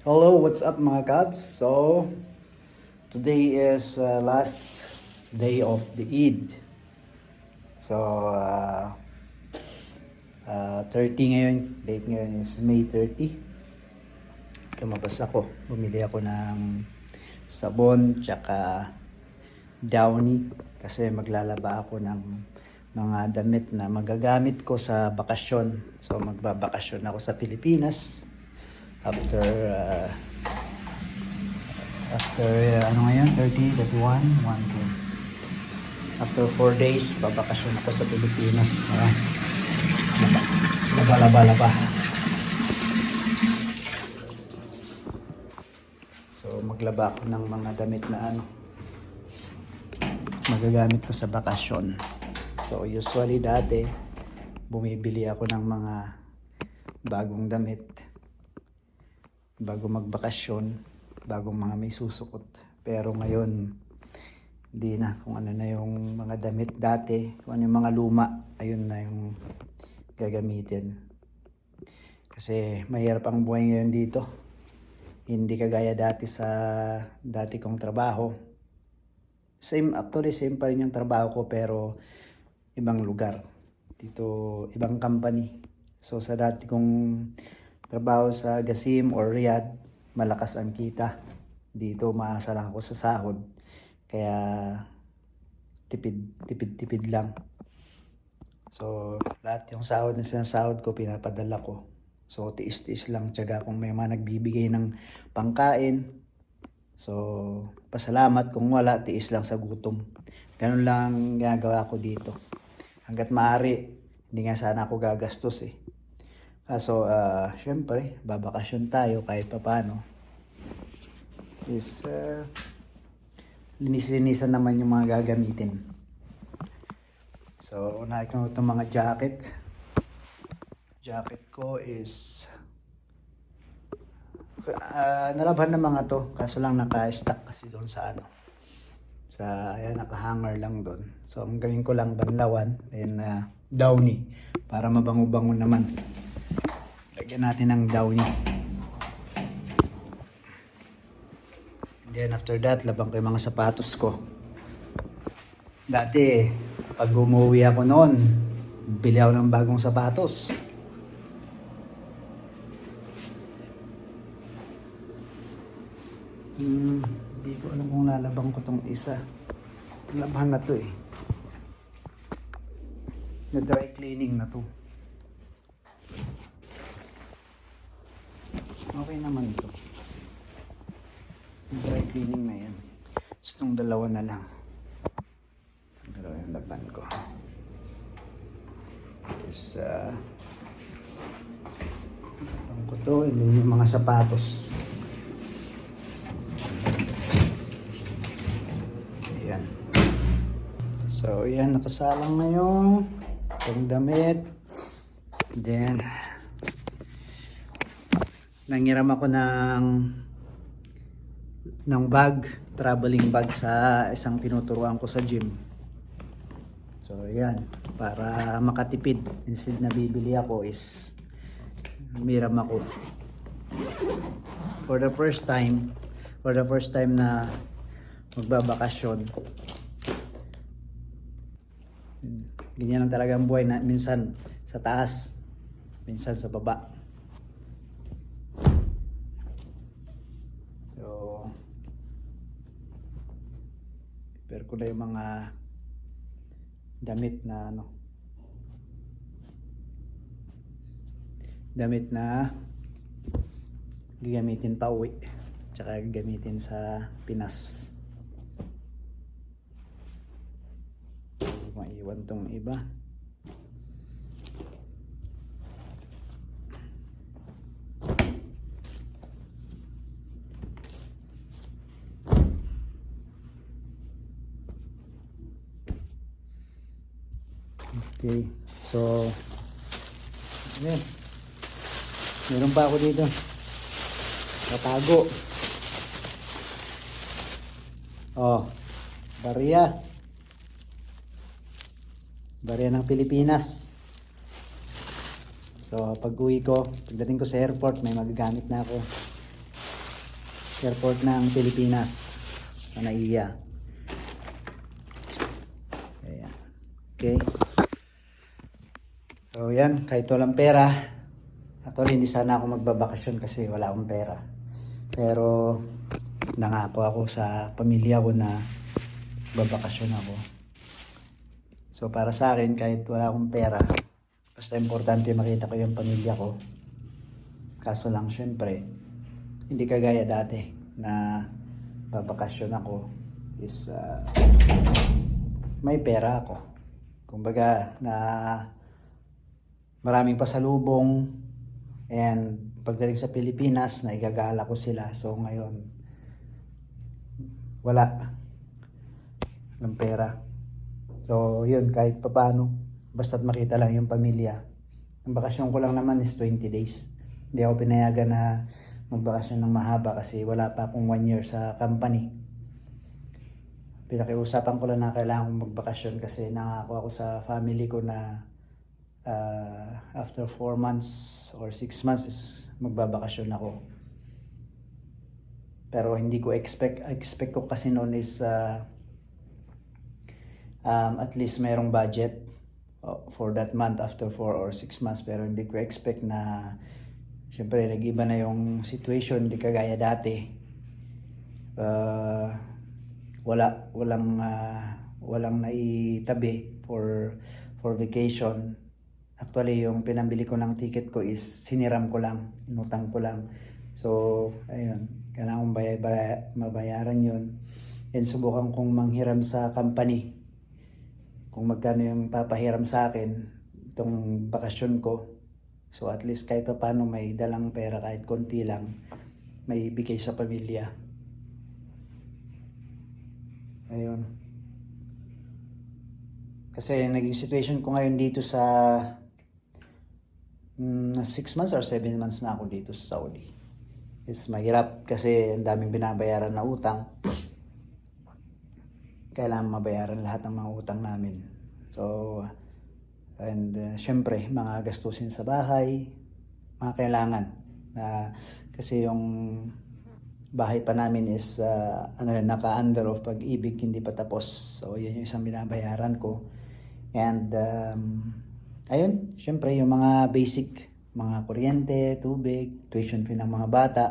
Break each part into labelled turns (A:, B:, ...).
A: Hello, what's up mga Cubs? So, today is last day of the Eid. So, 30 ngayon. Date ngayon is May 30. Lumabas ako. Bumili ako ng sabon tsaka Downy kasi maglalaba ako ng mga damit na magagamit ko sa bakasyon. So, magbabakasyon ako sa Pilipinas. After ano ngayon, 30, 31, 1, 2. After 4 days, babakasyon ako sa Pilipinas. Laba. So maglaba ako ng mga damit na magagamit ko sa bakasyon. So usually dati, bumibili ako ng mga bagong damit bago magbakasyon, bagong mga may susukot. Pero ngayon, hindi na. Kung ano na yung mga damit dati, kung ano yung mga luma, ayun na yung gagamitin. Kasi mahirap ang buhay ngayon dito. Hindi kagaya dati sa dati kong trabaho. Same pa rin yung trabaho ko pero ibang lugar. Dito, ibang company. So sa dati kong trabaho sa Gasim or Riyadh, malakas ang kita. Dito maasa lang ako sa sahod. Kaya tipid lang. So lahat yung sahod na sinasahod ko, pinapadala ko. So tiis-tiis lang, tiyaga kung may mga nagbibigay ng pangkain. So pasalamat, kung wala, tiis lang sa gutom. Ganun lang ginagawa ko dito. Hanggat maaari, hindi nga sana ako gagastos eh. So, syempre, babakasyon tayo kahit papano. Is, linis-linisan naman yung mga gagamitin. So, unahin ko itong mga jacket. Jacket ko is, nalabhan na mga to. Kaso lang naka-stack kasi doon sa ayan, naka-hanger lang doon. So, ang gawin ko lang, banlawan, and Downy, para mabango-bango naman. Lagyan natin ng Downy. Then after that, labang ko yung mga sapatos ko. Dati, pag umuwi ako noon, bili ako ng bagong sapatos. Hindi ko alam kung lalabang ko tong isa. Labahan na to eh. Na dry cleaning na to. Okay naman ito. Dry cleaning na yan. So itong dalawa na lang. Itong dalawa yung laban ko. Is laban ko to. And then yung mga sapatos. Ayan. So yan, nakasalang na yung damit. Then nangiram ako ng bag, traveling bag sa isang tinuturuan ko sa gym. So yan, para makatipid, instead na bibili ako is miram ako. For the first time na magbabakasyon, ganyan lang talaga ang buhay, na minsan sa taas, minsan sa baba. Prepare ko na yung mga damit na gagamitin pa uwi, tsaka gagamitin sa Pinas. Maiwan tong iba. Okay, so ayan, meron pa ako dito natago. Barya ng Pilipinas. So pag uwi ko, pagdating ko sa airport, may magagamit na ako. airport ng Pilipinas sa NAIA. Ayan. Okay. So yan, kahit walang pera, actually hindi sana ako magbabakasyon kasi wala akong pera. Pero nangako ako sa pamilya ko na babakasyon ako. So para sa akin, kahit wala akong pera, basta importante makita ko yung pamilya ko. Kaso lang syempre, hindi kagaya dati na babakasyon ako is may pera ako. Kumbaga na maraming pasalubong, and pagdating sa Pilipinas na igagala ko sila. So ngayon wala ng pera. So yun, kahit papaano basta't makita lang yung pamilya. Ang bakasyon ko lang naman is 20 days. Hindi ako pinayagan na magbakasyon ng mahaba kasi wala pa akong 1 year sa company. Pinakiusapan ko lang na kailangan kong magbakasyon kasi nangako ako sa family ko na after 4 months or 6 months is magbabakasyon ako. Pero hindi ko expect ko kasi noon is at least mayroong budget for that month after 4 or 6 months. Pero hindi ko expect na syempre nag-iba na yung situation, hindi kagaya dati. Walang naitabi for vacation. Actually, yung pinambili ko ng ticket ko is siniram ko lang, inutang ko lang. So, ayun, kailangan kong mabayaran yun. And subukan kong manghiram sa company kung magkano yung papahiram sa akin itong bakasyon ko. So, at least kahit pa paano may dalang pera, kahit konti lang, may ibigay sa pamilya. Ayun. Kasi naging situation ko ngayon dito sa 6 months or 7 months na ako dito sa Saudi. It's mahirap kasi ang daming binabayaran na utang. Kailangan mabayaran lahat ng mga utang namin. So, and syempre, mga gastusin sa bahay, mga kailangan. Kasi yung bahay pa namin is naka-under of Pag-ibig, hindi pa tapos. So, yun yung isang binabayaran ko. And ayun, syempre yung mga basic, mga kuryente, tubig, tuition fee ng mga bata.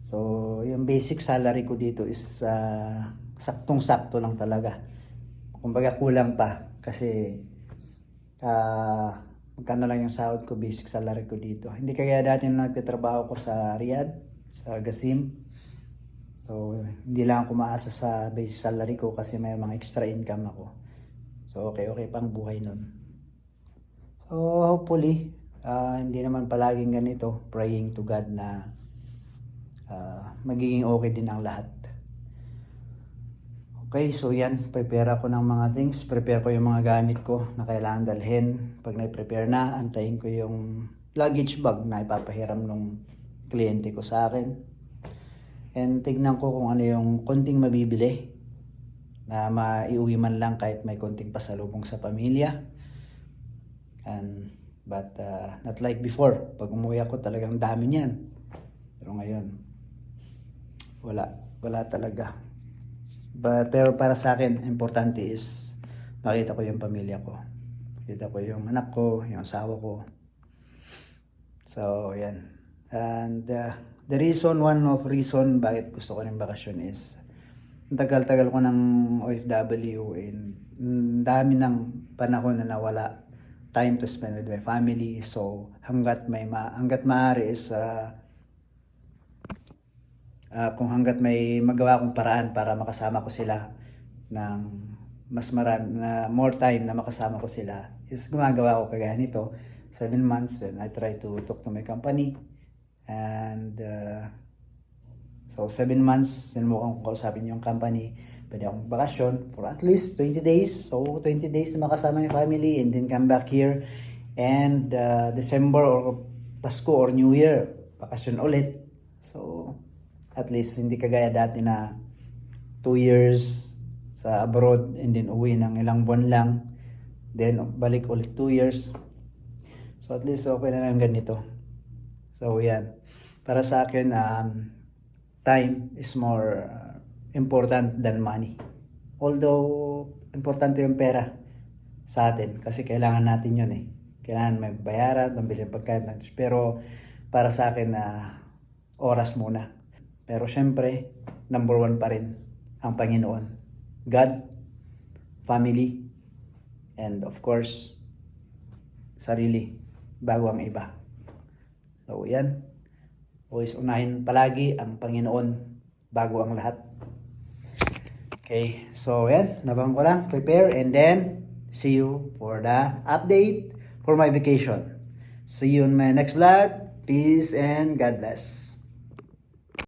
A: So, yung basic salary ko dito is saktong-sakto lang talaga. Kumbaga kulang pa kasi magkano lang yung sahod ko, basic salary ko dito. Hindi kaya dati na nagtatrabaho ko sa Riyadh, sa Gasim. So, hindi lang ako maasa sa basic salary ko kasi may mga extra income ako. So, okay pang buhay nun. So, hopefully, hindi naman palaging ganito. Praying to God na magiging okay din ang lahat. Okay, so yan. Prepare ako ng mga things. Prepare ko yung mga gamit ko na kailangan dalhin. Pag na-prepare na, antayin ko yung luggage bag na ipapahiram ng kliyente ko sa akin. And tignan ko kung ano yung konting mabibili na maiuwi man lang kahit may konting pasalubong sa pamilya. But not like before. Pag umuwi ako talagang dami niyan. Pero ngayon, wala talaga. Pero para sa akin, importante is makita ko yung pamilya ko. Makita ko yung anak ko, yung asawa ko. So, yan. And the reason, one of reason bakit gusto ko ng bakasyon is tagal-tagal ko ng OFW and dami ng panahon na nawala time to spend with my family. So hanggat maaari is kung hanggat may magawa akong paraan para makasama ko sila ng mas marami na more time na makasama ko sila is gumagawa ko kagaya nito 7 months, and I try to talk to my company and so 7 months sinubukan ko kausapin yung company, pwede akong bakasyon for at least 20 days. So 20 days na makasama yung family and then come back here, and December or Pasko or New Year bakasyon ulit. So at least hindi kagaya dati na 2 years sa abroad and then uwi ng ilang buwan lang, then balik ulit 2 years. So at least okay na lang ganito. So yan, para sa akin time is more important than money. Although, importante yung pera sa atin kasi kailangan natin yun eh. Kailangan may bayaran, pambili ng pagkain. Pero para sa akin na oras muna. Pero syempre, number one pa rin ang Panginoon. God, family, and of course, sarili bago ang iba. So yan, always unahin palagi ang Panginoon bago ang lahat. Okay, so yan, nabang ko lang, prepare, and then see you for the update for my vacation. See you in my next vlog. Peace and God bless.